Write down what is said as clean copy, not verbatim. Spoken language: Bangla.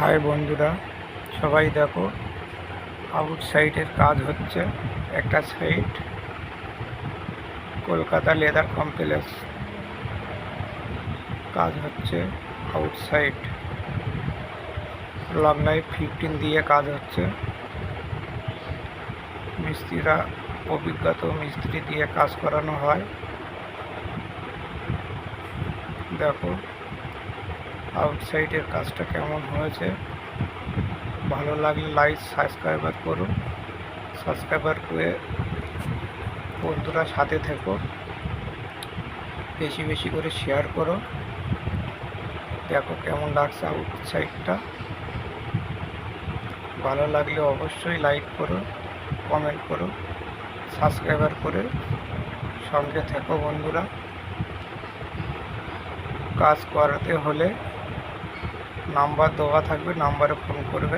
হাই বন্ধুরা, সবাই দেখো আউটসাইডের কাজ হচ্ছে। একটা সাইড কলকাতা লেদার কমপ্লেক্স কাজ হচ্ছে। আউটসাইড লং লাইফ 15 দিয়ে কাজ হচ্ছে। মিস্ত্রিরা অভিজ্ঞত মিস্ত্রি দিয়ে কাজ করানো হয়। দেখো আউটসাইডের কাজটা কেমন হয়েছে। ভালো লাগলে লাইক সাবস্ক্রাইবার করুন। সাবস্ক্রাইবার করে বন্ধুরা সাথে থেকো, বেশি বেশি করে শেয়ার করো। দেখো কেমন লাগছে আউটসাইডটা। ভালো লাগলে অবশ্যই লাইক করো, কমেন্ট করো, সাবস্ক্রাইবার করে সঙ্গে থেকো বন্ধুরা। কাজ করাতে হলে নাম্বার দেওয়া থাকবে, নাম্বারে ফোন করবে।